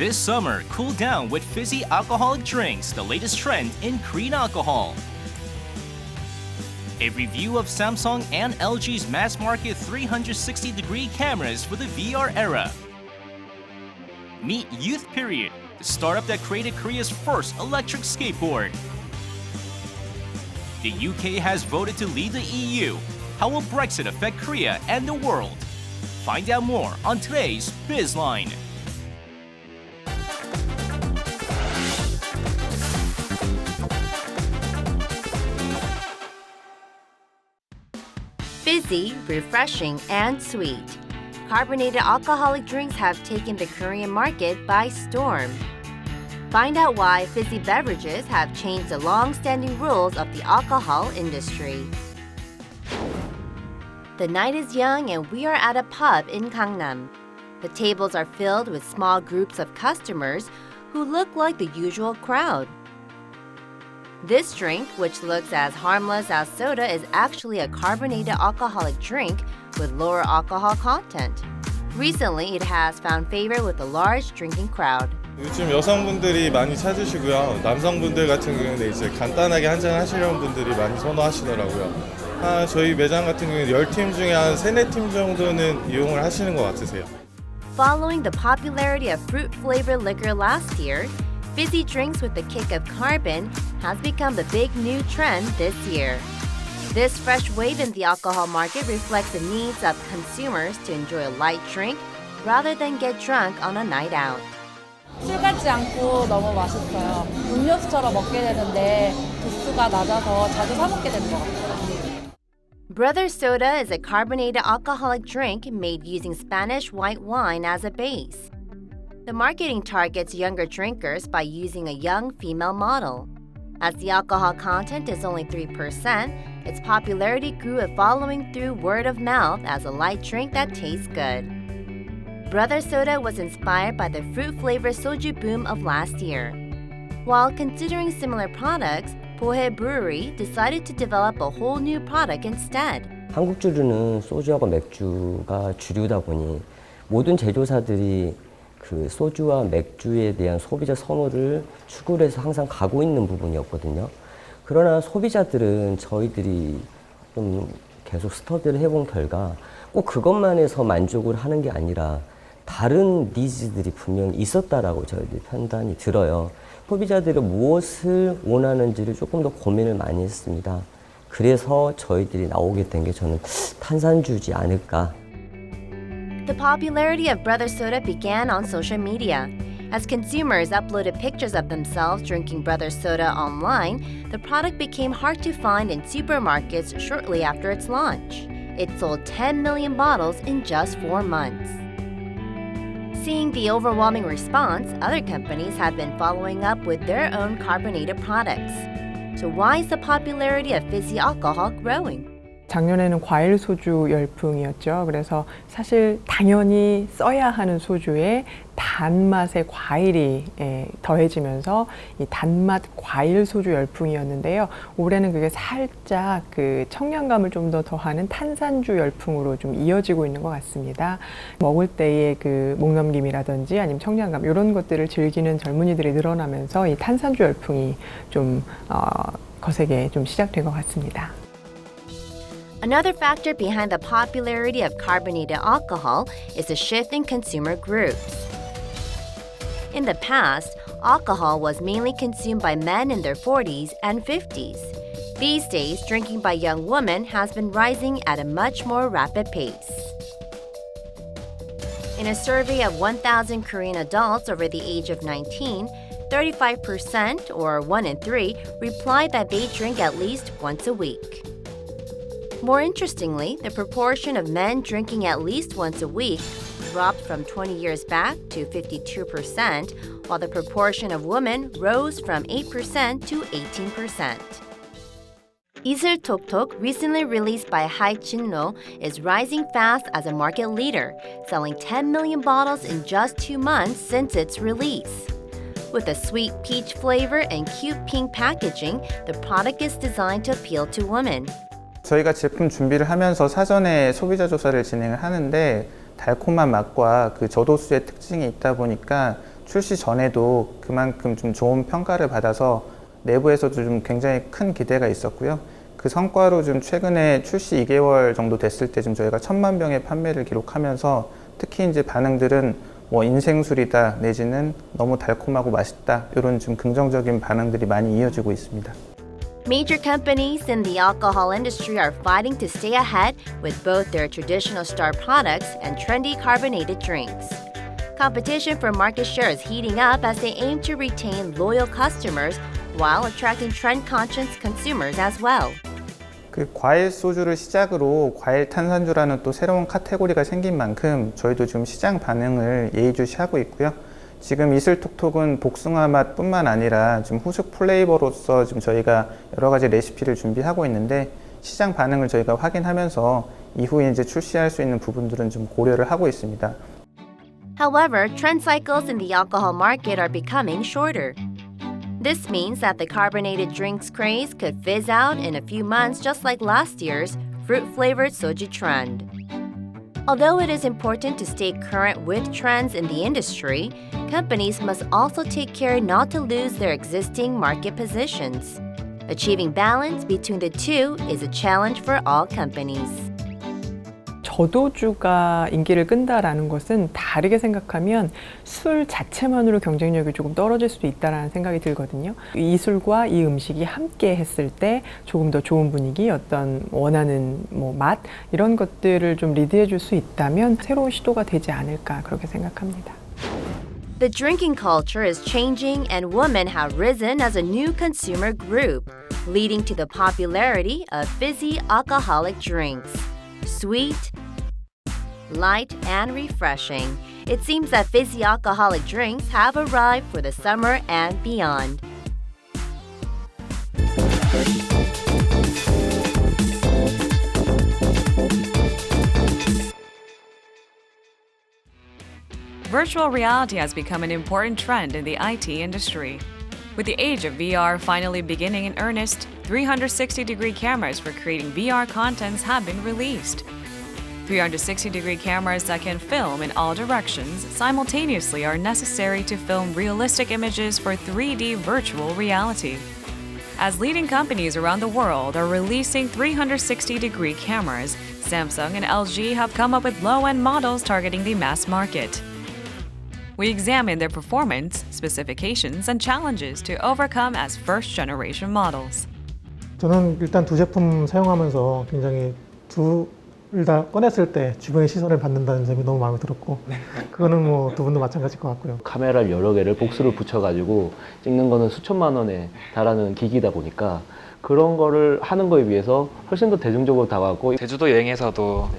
This summer, cool down with fizzy alcoholic drinks, the latest trend in Korean alcohol. A review of Samsung and LG's mass-market 360-degree cameras for the VR era. Meet Youth Period, the startup that created Korea's first electric skateboard. The UK has voted to leave the EU. How will Brexit affect Korea and the world? Find out more on today's BizLine. Fizzy, refreshing, and sweet. Carbonated alcoholic drinks have taken the Korean market by storm. Find out why fizzy beverages have changed the long-standing rules of the alcohol industry. The night is young and we are at a pub in Gangnam. The tables are filled with small groups of customers who look like the usual crowd. This drink, which looks as harmless as soda, is actually a carbonated alcoholic drink with lower alcohol content. Recently, it has found favor with a large drinking crowd. 요즘 여성분들이 많이 찾으시고요. 남성분들 같은 경우는 이제 간단하게 한잔 하시려는 분들이 많이 선호하시더라고요. 저희 매장 같은 경우는 10팀 중에 한 3, 4팀 정도는 이용을 하시는 것 같으세요. Following the popularity of fruit-flavored liquor last year, fizzy drinks with the kick of carbon has become the big new trend this year. This fresh wave in the alcohol market reflects the needs of consumers to enjoy a light drink rather than get drunk on a night out. 술 같지 않고 너무 맛있어요. 음료수처럼 먹게 되는데 도수가 낮아서 자주 사 먹게 되는 것 같아요. Brother Soda is a carbonated alcoholic drink made using Spanish white wine as a base. The marketing targets younger drinkers by using a young female model. As the alcohol content is only 3%, its popularity grew following through word of mouth as a light drink that tastes good. Brother Soda was inspired by the fruit-flavored soju boom of last year. While considering similar products, Bohae Brewery decided to develop a whole new product instead. 한국 주류는 소주하고 맥주가 주류다 보니 모든 제조사들이 그 소주와 맥주에 대한 소비자 선호를 추구를 해서 항상 가고 있는 부분이었거든요. 그러나 소비자들은 저희들이 좀 계속 스터디를 해본 결과 꼭 그것만 해서 만족을 하는 게 아니라 다른 니즈들이 분명히 있었다라고 저희들이 판단이 들어요. 소비자들이 무엇을 원하는지를 조금 더 고민을 많이 했습니다. 그래서 저희들이 나오게 된 게 저는 탄산주지 않을까. The popularity of Brother Soda began on social media. As consumers uploaded pictures of themselves drinking Brother Soda online, the product became hard to find in supermarkets shortly after its launch. It sold 10 million bottles in just 4 months. Seeing the overwhelming response, other companies have been following up with their own carbonated products. So why is the popularity of fizzy alcohol growing? 작년에는 과일 소주 열풍이었죠. 그래서 사실 당연히 써야 하는 소주에 단맛의 과일이 더해지면서 이 단맛 과일 소주 열풍이었는데요. 올해는 그게 살짝 그 청량감을 좀 더 더하는 탄산주 열풍으로 좀 이어지고 있는 것 같습니다. 먹을 때의 그 목넘김이라든지 아니면 청량감 이런 것들을 즐기는 젊은이들이 늘어나면서 이 탄산주 열풍이 좀 거세게 좀 시작된 것 같습니다. Another factor behind the popularity of carbonated alcohol is the shift in consumer groups. In the past, alcohol was mainly consumed by men in their 40s and 50s. These days, drinking by young women has been rising at a much more rapid pace. In a survey of 1,000 Korean adults over the age of 19, 35%, or 1 in 3, replied that they drink at least once a week. More interestingly, the proportion of men drinking at least once a week dropped from 20 years back to 52%, while the proportion of women rose from 8% to 18%. Isul Tok Tok, recently released by Hai Chinno, is rising fast as a market leader, selling 10 million bottles in just 2 months since its release. With a sweet peach flavor and cute pink packaging, the product is designed to appeal to women. 저희가 제품 준비를 하면서 사전에 소비자 조사를 진행을 하는데 달콤한 맛과 그 저도수의 특징이 있다 보니까 출시 전에도 그만큼 좀 좋은 평가를 받아서 내부에서도 좀 굉장히 큰 기대가 있었고요. 그 성과로 좀 최근에 출시 2개월 정도 됐을 때 좀 저희가 1,000만 병의 판매를 기록하면서 특히 이제 반응들은 뭐 인생술이다 내지는 너무 달콤하고 맛있다 이런 좀 긍정적인 반응들이 많이 이어지고 있습니다. Major companies in the alcohol industry are fighting to stay ahead with both their traditional star products and trendy carbonated drinks. Competition for market share is heating up as they aim to retain loyal customers while attracting trend-conscious consumers as well. 그 과일 소주를 시작으로 과일 탄산주라는 또 새로운 카테고리가 생긴 만큼 저희도 지금 시장 반응을 예의주시하고 있고요. 지금 이슬톡톡은 복숭아 맛뿐만 아니라 지금 후숙 플레이버로서 지금 저희가 여러 가지 레시피를 준비하고 있는데 시장 반응을 저희가 확인하면서 이후에 이제 출시할 수 있는 부분들은 좀 고려를 하고 있습니다. However, trend cycles in the alcohol market are becoming shorter. This means that the carbonated drinks craze could fizz out in a few months just like last year's fruit-flavored soju trend. Although it is important to stay current with trends in the industry, companies must also take care not to lose their existing market positions. Achieving balance between the two is a challenge for all companies. 저도주가 인기를 끈다라는 것은 다르게 생각하면 술 자체만으로 경쟁력이 조금 떨어질 수도 있다라는 생각이 들거든요. 이 술과 이 음식이 함께 했을 때 조금 더 좋은 분위기, 어떤 원하는 맛 이런 것들을 좀 리드해 줄 수 있다면 새로운 시도가 되지 않을까 그렇게 생각합니다. The drinking culture is changing and women have risen as a new consumer group, leading to the popularity of fizzy alcoholic drinks. Sweet, light, and refreshing. It seems that fizzy alcoholic drinks have arrived for the summer and beyond. Virtual reality has become an important trend in the IT industry. With the age of VR finally beginning in earnest, 360-degree cameras for creating VR contents have been released. 360-degree cameras that can film in all directions simultaneously are necessary to film realistic images for 3D virtual reality. As leading companies around the world are releasing 360-degree cameras, Samsung and LG have come up with low-end models targeting the mass market. We examine their performance, specifications, and challenges to overcome as first-generation models. 저는 일단 두 제품 사용하면서 굉장히 둘 다 꺼냈을 때 주변의 시선을 받는다는 점이 너무 마음에 들었고 그거는 뭐 두 분도 마찬가지일 것 같고요. 카메라를 여러 개를 복수를 붙여가지고 찍는 거는 수천만 원에 달하는 기기다 보니까 그런 거를 하는 거에 비해서 훨씬 더 대중적으로 다가왔고 제주도 여행에서도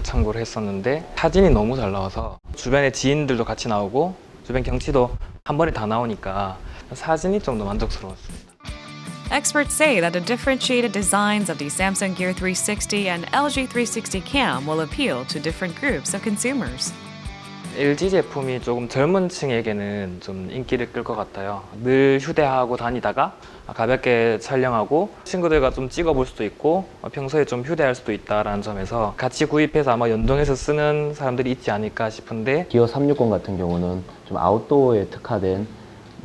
참고를 했었는데 사진이 너무 잘 나와서 주변에 지인들도 같이 나오고 주변 경치도 한 번에 다 나오니까 사진이 좀 더 만족스러웠습니다. Experts say that the differentiated designs of the Samsung Gear 360 and LG 360 Cam will appeal to different groups of consumers. LG 제품이 조금 젊은 층에게는 좀 인기를 끌 것 같아요. 늘 휴대하고 다니다가 가볍게 촬영하고 친구들과 좀 찍어볼 수도 있고 평소에 좀 휴대할 수도 있다라는 점에서 같이 구입해서 아마 연동해서 쓰는 사람들이 있지 않을까 싶은데 기어 360 같은 경우는 좀 아웃도어에 특화된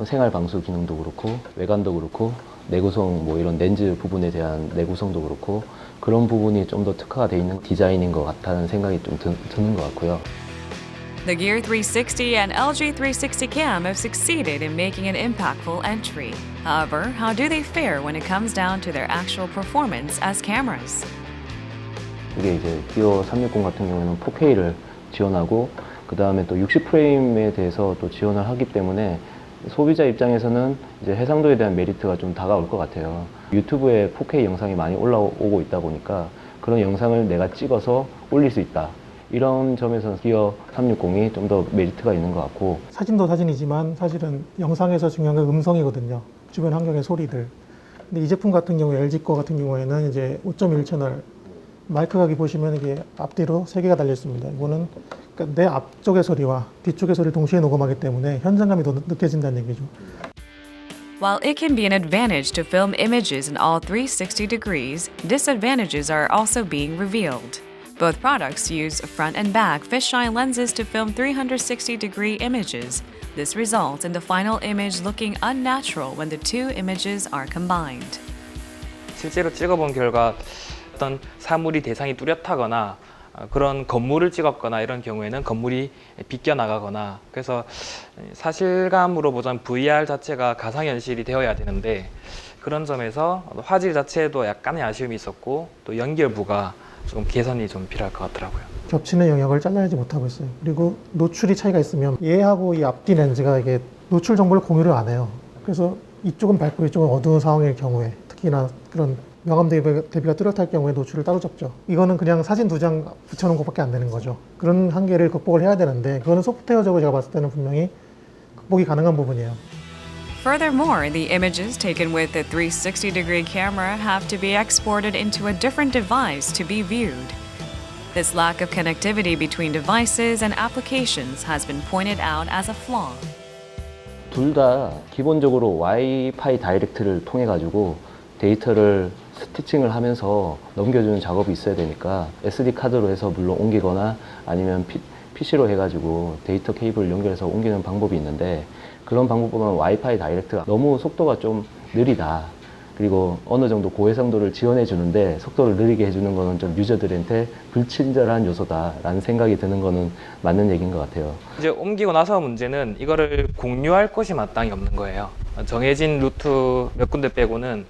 생활 방수 기능도 그렇고 외관도 그렇고 내구성 이런 렌즈 부분에 대한 내구성도 그렇고 그런 부분이 좀 더 특화가 돼 있는 디자인인 것 같다는 생각이 좀 드는 것 같고요. The Gear 360 and LG 360 Cam have succeeded in making an impactful entry. However, how do they fare when it comes down to their actual performance as cameras? 이게 이제 기어 360 같은 경우는 4K를 지원하고 그 다음에 또 60프레임에 대해서 또 지원을 하기 때문에 소비자 입장에서는 이제 해상도에 대한 메리트가 좀 다가올 것 같아요. 유튜브에 4K 영상이 많이 올라오고 있다 보니까 그런 영상을 내가 찍어서 올릴 수 있다. 이런 점에서는 기어 360이 좀 더 메리트가 있는 것 같고 사진도 사진이지만 사실은 영상에서 중요한 건 음성이거든요. 주변 환경의 소리들. 근데 이 제품 같은 경우 LG 거 같은 경우에는 이제 5.1 채널 마이크 각이 보시면 이게 앞뒤로 3개가 달려 있습니다. 이거는 그러니까 내 앞쪽의 소리와 뒤쪽의 소리를 동시에 녹음하기 때문에 현장감이 더 느껴진다는 얘기죠. While it can be an advantage to film images in all 360 degrees, disadvantages are also being revealed. Both products use front and back fisheye lenses to film 360-degree images. This results in the final image looking unnatural when the two images are combined. 실제로 찍어본 결과 어떤 사물이 대상이 뚜렷하거나 그런 건물을 찍었거나 이런 경우에는 건물이 비껴나가거나 그래서 사실감으로 보자면 VR 자체가 가상현실이 되어야 되는데 그런 점에서 화질 자체에도 약간의 아쉬움이 있었고 또 연결부가 조금 개선이 좀 필요할 것 같더라고요. 겹치는 영역을 잘라내지 못하고 있어요. 그리고 노출이 차이가 있으면 얘하고 이 앞뒤 렌즈가 이게 노출 정보를 공유를 안 해요. 그래서 이쪽은 밝고 이쪽은 어두운 상황일 경우에 특히나 그런 명암 대비가 뚜렷할 경우에 노출을 따로 잡죠. 이거는 그냥 사진 2장 붙여놓은 것밖에 안 되는 거죠. 그런 한계를 극복을 해야 되는데 그거는 소프트웨어적으로 제가 봤을 때는 분명히 극복이 가능한 부분이에요. Furthermore, the images taken with the 360-degree camera have to be exported into a different device to be viewed. This lack of connectivity between devices and applications has been pointed out as a flaw. 둘 다 기본적으로 와이파이 다이렉트를 통해 가지고 데이터를 스티칭을 하면서 넘겨주는 작업이 있어야 되니까 SD 카드로 해서 물론 옮기거나 아니면 PC로 해가지고 데이터 케이블을 연결해서 옮기는 방법이 있는데 그런 방법보다는 와이파이 다이렉트가 너무 속도가 좀 느리다. 그리고 어느 정도 고해상도를 지원해 주는데 속도를 느리게 해주는 거는 좀 유저들한테 불친절한 요소다라는 생각이 드는 거는 맞는 얘기인 것 같아요. 이제 옮기고 나서 문제는 이거를 공유할 곳이 마땅히 없는 거예요. 정해진 루트 몇 군데 빼고는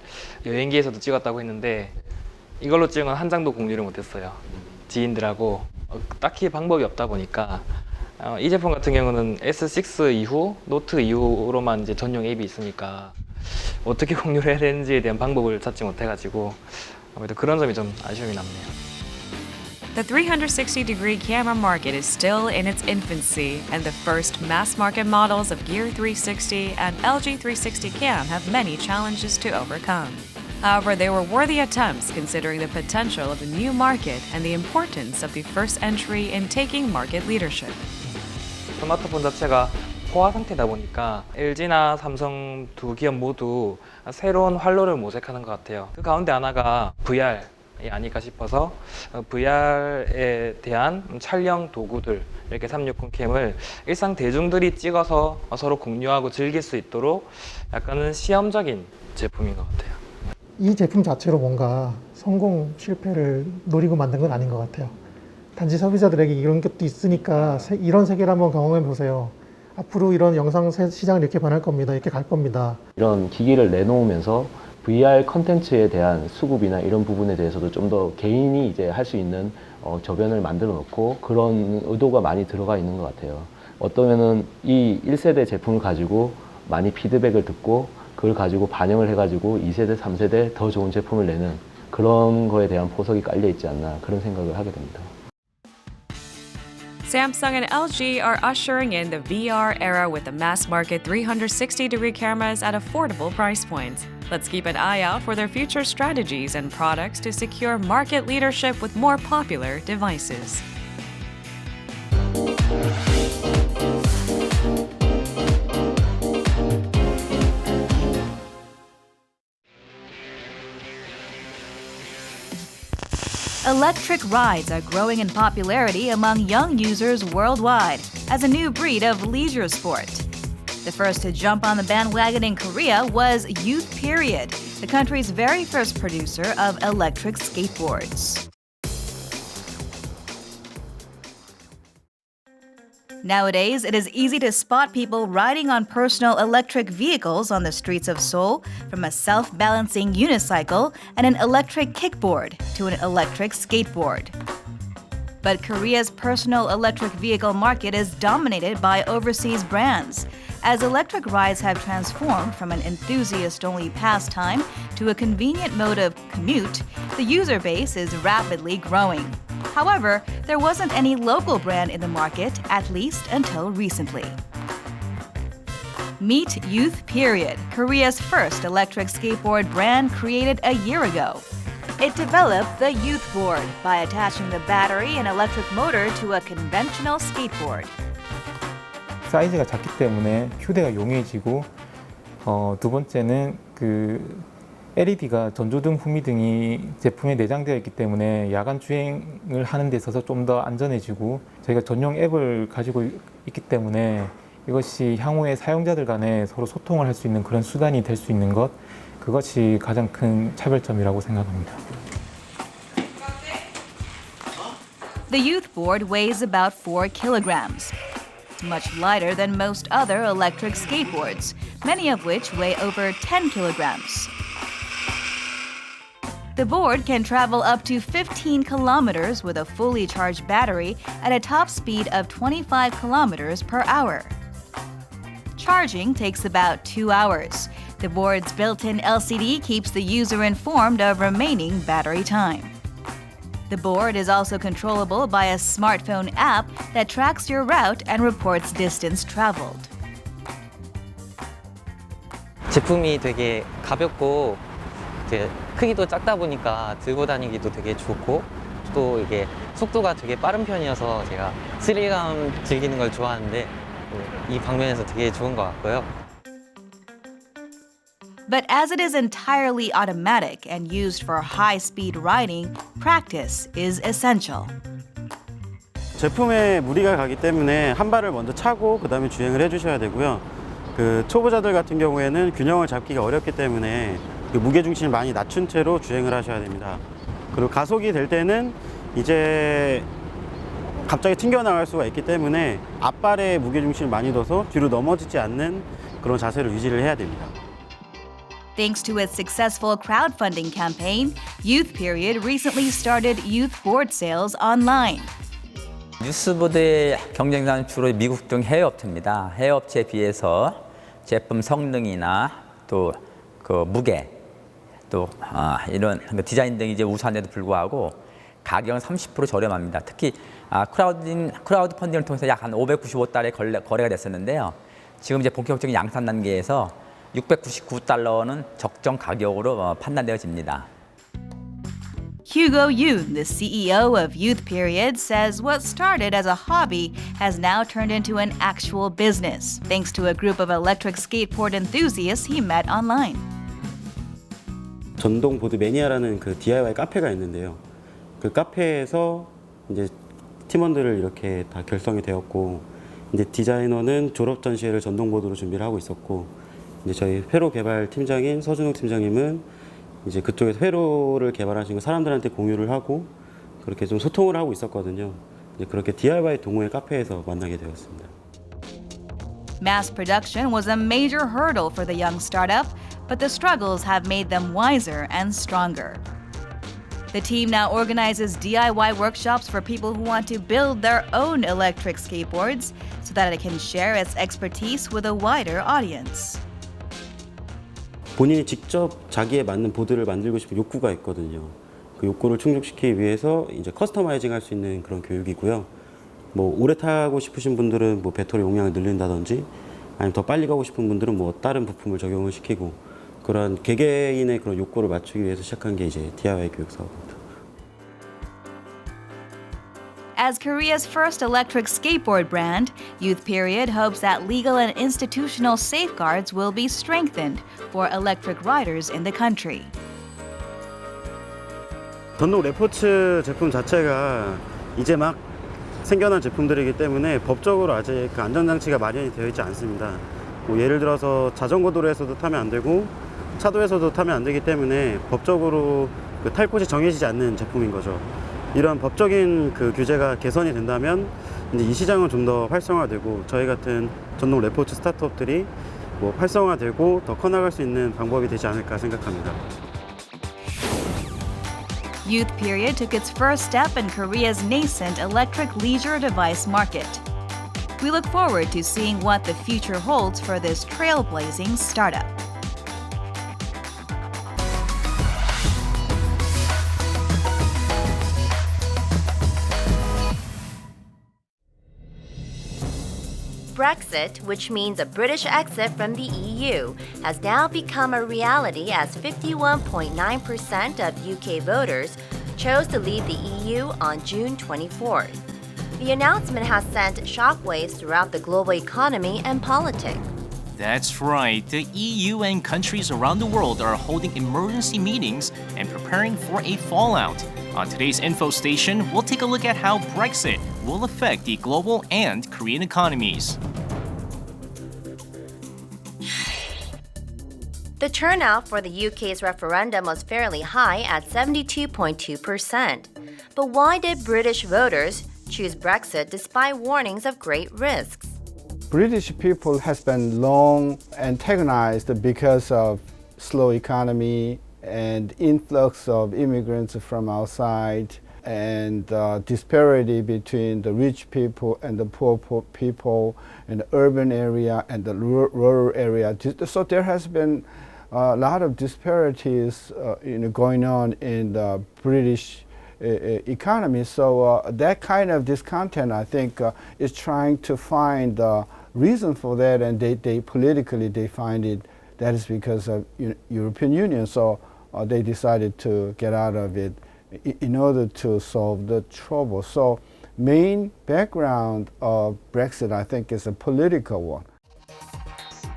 여행기에서도 찍었다고 했는데 이걸로 찍은 건 한 장도 공유를 못했어요. 지인들하고 딱히 방법이 없다 보니까 이 제품 같은 경우는 S6 이후, 노트 이후로만 이제 전용 앱이 있으니까 어떻게 공유를 해야 되는지에 대한 방법을 찾지 못해가지고 아무래도 그런 점이 좀 아쉬움이 남네요. The 360-degree camera market is still in its infancy, and the first mass-market models of Gear 360 and LG 360 Cam have many challenges to overcome. However, they were worthy attempts considering the potential of the new market and the importance of the first entry in taking market leadership. 스마트폰 자체가 포화 상태다 보니까 LG나 삼성 두 기업 모두 새로운 활로를 모색하는 것 같아요. 그 가운데 하나가 VR이 아닐까 싶어서 VR에 대한 촬영 도구들 이렇게 360 캠을 일상 대중들이 찍어서 서로 공유하고 즐길 수 있도록 약간은 시험적인 제품인 것 같아요. 이 제품 자체로 뭔가 성공 실패를 노리고 만든 건 아닌 것 같아요. 단지 소비자들에게 이런 것도 있으니까 이런 세계를 한번 경험해 보세요. 앞으로 이런 영상 시장은 이렇게 변할 겁니다. 이렇게 갈 겁니다. 이런 기기를 내놓으면서 VR 컨텐츠에 대한 수급이나 이런 부분에 대해서도 좀 더 개인이 이제 할 수 있는 저변을 만들어 놓고 그런 의도가 많이 들어가 있는 것 같아요. 어떠면은 이 1세대 제품을 가지고 많이 피드백을 듣고 그걸 가지고 반영을 해가지고 2세대, 3세대 더 좋은 제품을 내는 그런 거에 대한 포석이 깔려 있지 않나 그런 생각을 하게 됩니다. Samsung and LG are ushering in the VR era with the mass-market 360-degree cameras at affordable price points. Let's keep an eye out for their future strategies and products to secure market leadership with more popular devices. Electric rides are growing in popularity among young users worldwide as a new breed of leisure sport. The first to jump on the bandwagon in Korea was Youth Period, the country's very first producer of electric skateboards. Nowadays, it is easy to spot people riding on personal electric vehicles on the streets of Seoul, from a self-balancing unicycle and an electric kickboard to an electric skateboard. But Korea's personal electric vehicle market is dominated by overseas brands. As electric rides have transformed from an enthusiast-only pastime to a convenient mode of commute, the user base is rapidly growing. However, there wasn't any local brand in the market, at least until recently. Meet Youth Period, Korea's first electric skateboard brand created a year ago. It developed the Youth Board by attaching the battery and electric motor to a conventional skateboard. 사이즈가 작기 때문에 휴대가 용이해지고 두 번째는 LED가 전조등, 후미등이 제품에 내장되어 있기 때문에 야간 주행을 하는 데 있어서 좀 더 안전해지고 저희가 전용 앱을 가지고 있기 때문에 이것이 향후에 사용자들 간에 서로 소통을 할 수 있는 그런 수단이 될 수 있는 것, 그것이 가장 큰 차별점이라고 생각합니다. The Youth Board weighs about 4 kilograms. It's much lighter than most other electric skateboards, many of which weigh over 10 kilograms. The board can travel up to 15 kilometers with a fully charged battery at a top speed of 25 kilometers per hour. Charging takes about 2 hours. The board's built-in LCD keeps the user informed of remaining battery time. The board is also controllable by a smartphone app that tracks your route and reports distance traveled. 제품이 되게 가볍고 크기도 작다 보니까 들고 다니기도 되게 좋고 또 이게 속도가 되게 빠른 편이어서 제가 스릴감 즐기는 걸 좋아하는데 이 방면에서 되게 좋은 것 같고요. But as it is entirely automatic and used for high-speed riding, practice is essential. 제품에 무리가 가기 때문에 한 발을 먼저 차고 그다음에 주행을 해주셔야 되고요. 초보자들 같은 경우에는 균형을 잡기가 어렵기 때문에 무게 중심을 많이 낮춘 채로 주행을 하셔야 됩니다. 그리고 가속이 될 때는 이제 갑자기 튕겨나갈 수가 있기 때문에 앞발에 무게 중심을 많이 둬서 뒤로 넘어지지 않는 그런 자세를 유지를 해야 됩니다. Thanks to its successful crowdfunding campaign, Youth Period recently started youth board sales online. 뉴스보드의 경쟁사는 주로 미국 등 해외 업체입니다. 해외 업체에 비해서 제품 성능이나 또 그 무게, 또 이런 디자인 등이 이제 우수한데도 불구하고 가격은 30% 저렴합니다. 특히 크라우드 펀딩을 통해서 약 한 595달러에 거래가 됐었는데요. 지금 이제 본격적인 양산 단계에서 $699는 적정 가격으로 판단되어집니다. Hugo Yoon, the CEO of Youth Period, says what started as a hobby has now turned into an actual business, thanks to a group of electric skateboard enthusiasts he met online. 전동 보드 매니아라는 그 DIY 카페가 있는데요. 그 카페에서 이제 팀원들을 이렇게 다 결성이 되었고, 이제 디자이너는 졸업 전시회를 전동 보드로 준비를 하고 있었고, 이제 저희 회로 개발 팀장인 서준욱 팀장님은 이제 그쪽에서 회로를 개발하신 거 사람들한테 공유를 하고 그렇게 좀 소통을 하고 있었거든요. 이제 그렇게 DIY 동호회 카페에서 만나게 되었습니다. Mass production was a major hurdle for the young startup, but the struggles have made them wiser and stronger. The team now organizes DIY workshops for people who want to build their own electric skateboards so that it can share its expertise with a wider audience. 본인이 직접 자기에 맞는 보드를 만들고 싶은 욕구가 있거든요. 그 욕구를 충족시키기 위해서 이제 커스터마이징 할 수 있는 그런 교육이고요. 뭐 오래 타고 싶으신 분들은 뭐 배터리 용량을 늘린다든지 아니면 더 빨리 가고 싶은 분들은 뭐 다른 부품을 적용을 시키고 그런 개개인의 그런 욕구를 맞추기 위해서 시작한 게 이제 DIY 교육 사업입니다. As Korea's first electric skateboard brand, Youth Period hopes that legal and institutional safeguards will be strengthened for electric riders in the country. 전동 레포츠 제품 자체가 이제 막 생겨난 제품들이기 때문에 법적으로 아직 그 안전장치가 마련이 되어 있지 않습니다. 뭐 예를 들어서 자전거 도로에서도 타면 안 되고 차도에서도 타면 안 되기 때문에 법적으로 그 탈 곳이 정해지지 않는 제품인 거죠. 이런 법적인 그 규제가 개선이 된다면 이제 이 시장은 좀 더 활성화되고 저희 같은 전동 레포츠 스타트업들이 뭐 활성화되고 더 커나갈 수 있는 방법이 되지 않을까 생각합니다. Youth Period took its first step in Korea's nascent electric leisure device market. We look forward to seeing what the future holds for this trailblazing startup. Brexit, which means a British exit from the EU, has now become a reality as 51.9% of UK voters chose to leave the EU on June 24th. The announcement has sent shockwaves throughout the global economy and politics. That's right. The EU and countries around the world are holding emergency meetings and preparing for a fallout. On today's info station, we'll take a look at how Brexit will affect the global and Korean economies. The turnout for the UK's referendum was fairly high at 72.2%. But why did British voters choose Brexit despite warnings of great risks? British people has been long antagonized because of slow economy and influx of immigrants from outside and disparity between the rich people and the poor people in the urban area and the rural area. So there has been a lot of disparities going on in the British economy. So that kind of discontent, I think, is trying to find the reason for that, and they politically they find it that is because of European Union. So they decided to get out of it in order to solve the trouble. So main background of Brexit, I think, is a political one.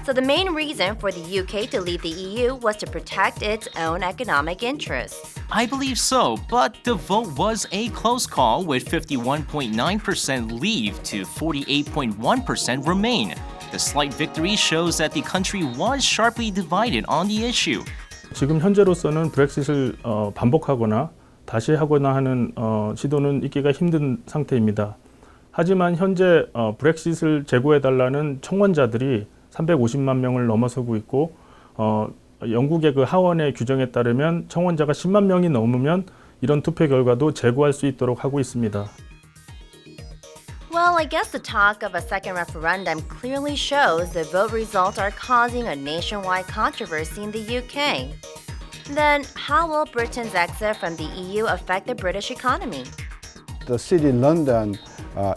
So the main reason for the UK to leave the EU was to protect its own economic interests. I believe so, but the vote was a close call with 51.9% leave to 48.1% remain. The slight victory shows that the country was sharply divided on the issue. 지금 현재로서는 브렉시트를 반복하거나 다시 하거나 하는 시도는 있기가 힘든 상태입니다. 하지만 현재 브렉시트를 재고해달라는 청원자들이 350만 명을 넘어서고 있고 영국의 그 하원의 규정에 따르면 청원자가 10만 명이 넘으면 이런 투표 결과도 재고할 수 있도록 하고 있습니다. Well, I guess the talk of a second referendum clearly shows the vote results are causing a nationwide controversy in the UK. Then, how will Britain's exit from the EU affect the British economy? The city of London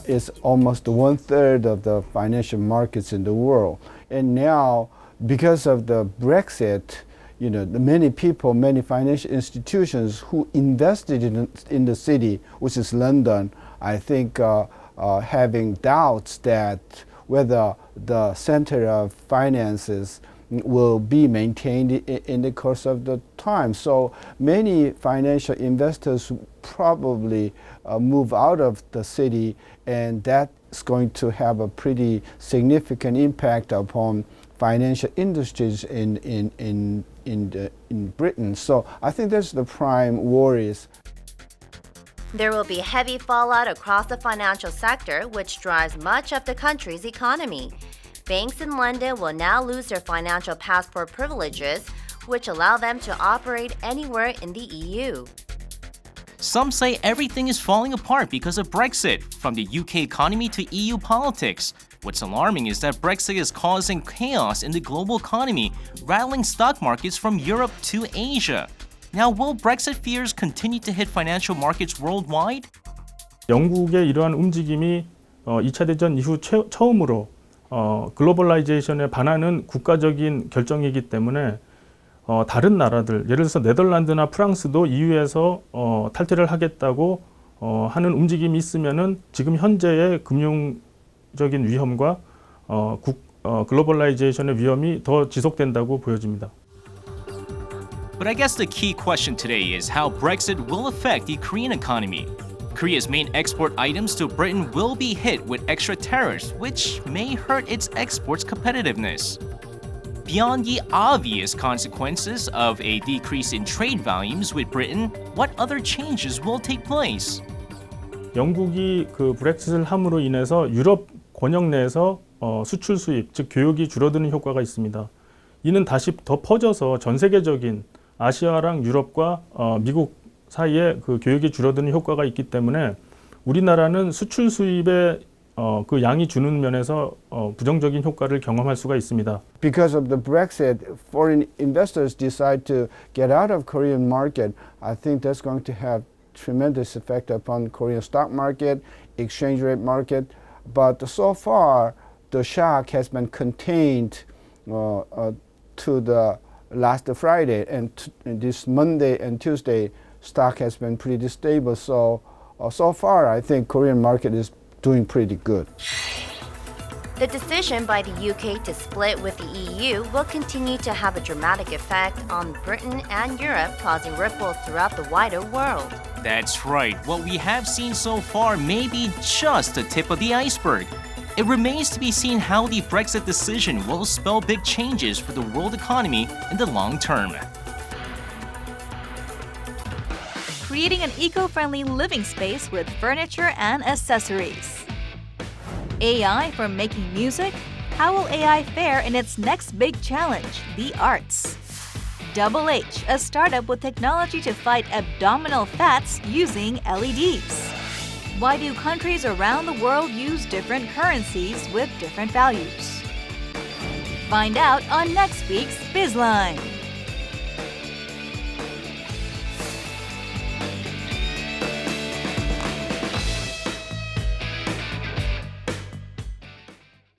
is almost 1/3 of the financial markets in the world. And now, because of the Brexit, many people, many financial institutions who invested in the city, which is London, I think having doubts that whether the center of finances will be maintained in the course of the time. So many financial investors probably move out of the city, and that's going to have a pretty significant impact upon financial industries in Britain. So I think that's the prime worries. There will be heavy fallout across the financial sector, which drives much of the country's economy. Banks in London will now lose their financial passport privileges, which allow them to operate anywhere in the EU. Some say everything is falling apart because of Brexit, from the UK economy to EU politics. What's alarming is that Brexit is causing chaos in the global economy, rattling stock markets from Europe to Asia. Now, will Brexit fears continue to hit financial markets worldwide? 영국의 이러한 움직임이 2차 대전 이후 처음으로 글로벌라이제이션에 반하는 국가적인 결정이기 때문에 다른 나라들, 예를 들어서 네덜란드나 프랑스도 EU에서 탈퇴를 하겠다고 하는 움직임이 있으면은 지금 현재의 금융적인 위험과 글로벌라이제이션의 위험이 더 지속된다고 보여집니다. But I guess the key question today is how Brexit will affect the Korean economy. Korea's main export items to Britain will be hit with extra tariffs, which may hurt its exports' competitiveness. Beyond the obvious consequences of a decrease in trade volumes with Britain, what other changes will take place? 영국이 그 브렉시트를 함으로 인해서 유럽 권역 내에서 수출 수입, 즉 교역이 줄어드는 효과가 있습니다. 이는 다시 더 퍼져서 전 세계적인 아시아랑 유럽과 미국 사이에 그 교역이 줄어드는 효과가 있기 때문에 우리나라는 수출 수입의 그 양이 주는 면에서 부정적인 효과를 경험할 수가 있습니다. Because of the Brexit, foreign investors decide to get out of Korean market. I think that's going to have tremendous effect upon Korean stock market, exchange rate market. But so far, the shock has been contained to the last Friday, and this Monday and Tuesday, stock has been pretty stable. So far, I think Korean market is doing pretty good. The decision by the UK to split with the EU will continue to have a dramatic effect on Britain and Europe, causing ripples throughout the wider world. That's right. What we have seen so far may be just the tip of the iceberg. It remains to be seen how the Brexit decision will spell big changes for the world economy in the long term. Creating an eco-friendly living space with furniture and accessories. AI for making music? How will AI fare in its next big challenge, the arts? Double H, a startup with technology to fight abdominal fats using LEDs. Why do countries around the world use different currencies with different values? Find out on next week's Bizline.